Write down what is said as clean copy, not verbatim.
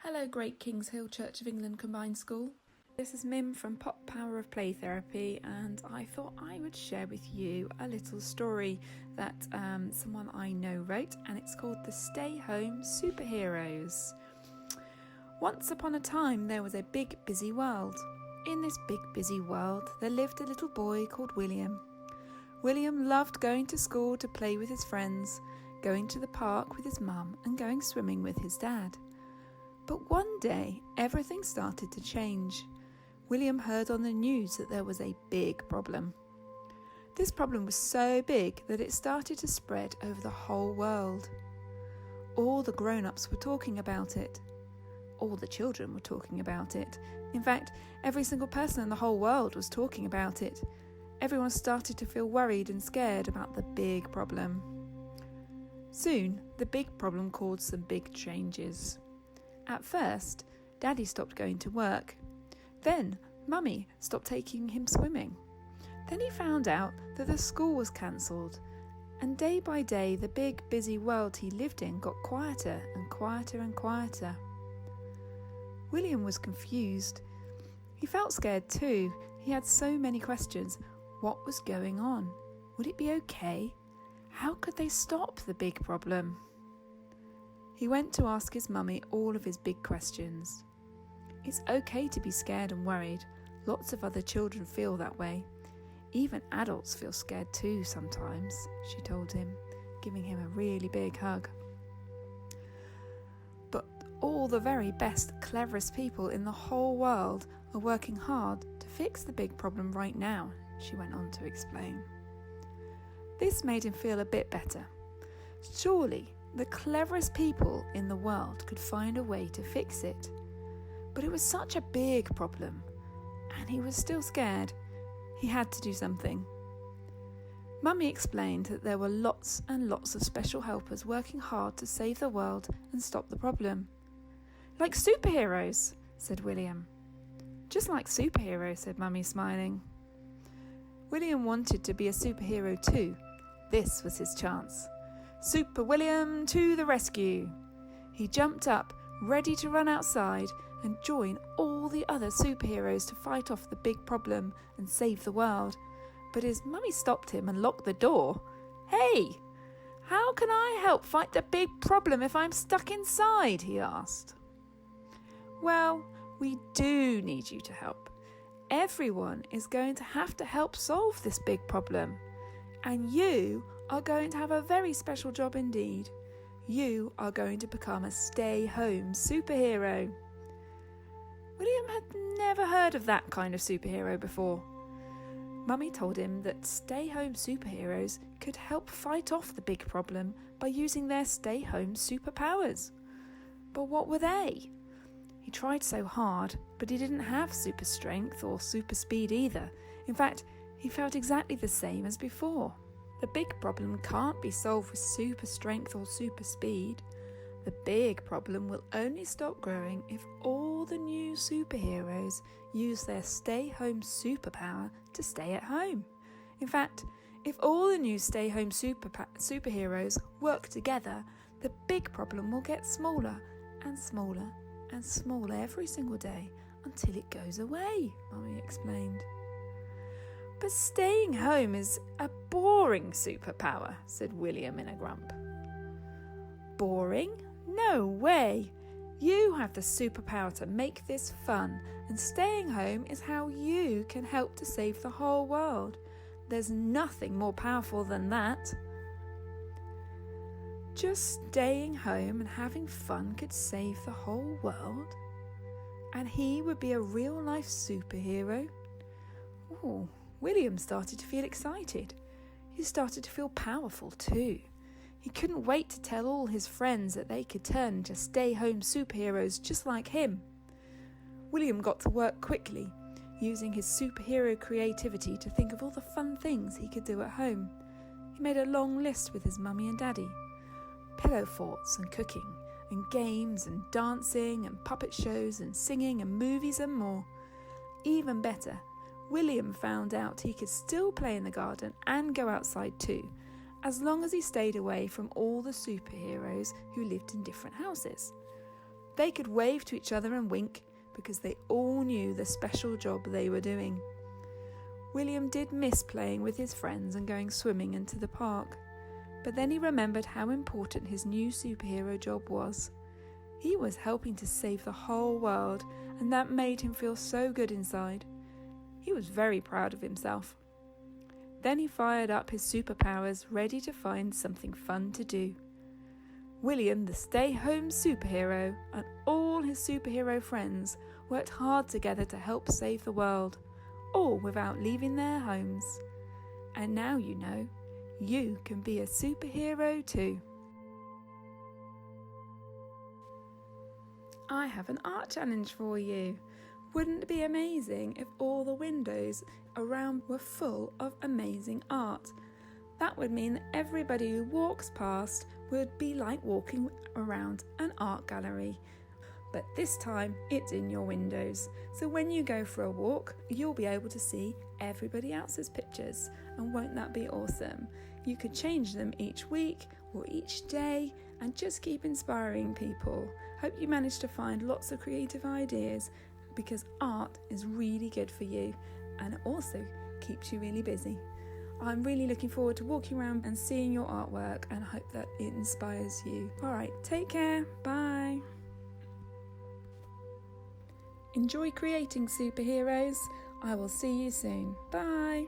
Hello Great Kingshill Church of England Combined School. This is Mim from Pop Power of Play Therapy, and I thought I would share with you a little story that someone I know wrote, and it's called The Stay Home Superheroes. Once upon a time there was a big busy world. In this big busy world there lived a little boy called William. William loved going to school to play with his friends, going to the park with his mum and going swimming with his dad. But one day, everything started to change. William heard on the news that there was a big problem. This problem was so big that it started to spread over the whole world. All the grown-ups were talking about it. All the children were talking about it. In fact, every single person in the whole world was talking about it. Everyone started to feel worried and scared about the big problem. Soon, the big problem caused some big changes. At first, Daddy stopped going to work. Then, Mummy stopped taking him swimming. Then he found out that the school was cancelled. And day by day, the big, busy world he lived in got quieter and quieter and quieter. William was confused. He felt scared too. He had so many questions. What was going on? Would it be okay? How could they stop the big problem? He went to ask his mummy all of his big questions. It's okay to be scared and worried. Lots of other children feel that way. Even adults feel scared too sometimes, she told him, giving him a really big hug. But all the very best, cleverest people in the whole world are working hard to fix the big problem right now, she went on to explain. This made him feel a bit better. Surely, the cleverest people in the world could find a way to fix it. But it was such a big problem, and he was still scared. He had to do something. Mummy explained that there were lots and lots of special helpers working hard to save the world and stop the problem. Like superheroes, said William. Just like superheroes, said Mummy, smiling. William wanted to be a superhero too. This was his chance. Super William to the rescue! He jumped up, ready to run outside and join all the other superheroes to fight off the big problem and save the world. But his mummy stopped him and locked the door. Hey! How can I help fight the big problem if I'm stuck inside? He asked. Well, we do need you to help. Everyone is going to have to help solve this big problem. And you are going to have a very special job indeed. You are going to become a stay-home superhero. William had never heard of that kind of superhero before. Mummy told him that stay-home superheroes could help fight off the big problem by using their stay-home superpowers. But what were they? He tried so hard, but he didn't have super strength or super speed either. In fact, he felt exactly the same as before. The big problem can't be solved with super strength or super speed. The big problem will only stop growing if all the new superheroes use their stay-home superpower to stay at home. In fact, if all the new stay-home superheroes work together, the big problem will get smaller and smaller and smaller every single day until it goes away, Mummy explained. But staying home is a boring superpower, said William in a grump. Boring? No way! You have the superpower to make this fun, and staying home is how you can help to save the whole world. There's nothing more powerful than that. Just staying home and having fun could save the whole world? And he would be a real-life superhero? Ooh. William started to feel excited. He started to feel powerful too. He couldn't wait to tell all his friends that they could turn into stay-home superheroes just like him. William got to work quickly, using his superhero creativity to think of all the fun things he could do at home. He made a long list with his mummy and daddy. Pillow forts and cooking, and games and dancing and puppet shows and singing and movies and more. Even better, William found out he could still play in the garden and go outside too, as long as he stayed away from all the superheroes who lived in different houses. They could wave to each other and wink because they all knew the special job they were doing. William did miss playing with his friends and going swimming into the park, but then he remembered how important his new superhero job was. He was helping to save the whole world, and that made him feel so good inside. He was very proud of himself. Then he fired up his superpowers, ready to find something fun to do. William, the stay-home superhero, and all his superhero friends worked hard together to help save the world, all without leaving their homes. And now you know, you can be a superhero too. I have an art challenge for you. Wouldn't it be amazing if all the windows around were full of amazing art? That would mean that everybody who walks past would be like walking around an art gallery. But this time it's in your windows. So when you go for a walk, you'll be able to see everybody else's pictures. And won't that be awesome? You could change them each week or each day and just keep inspiring people. Hope you manage to find lots of creative ideas, because art is really good for you and it also keeps you really busy. I'm really looking forward to walking around and seeing your artwork, and I hope that it inspires you. Alright, take care, bye. Enjoy creating superheroes. I will see you soon. Bye.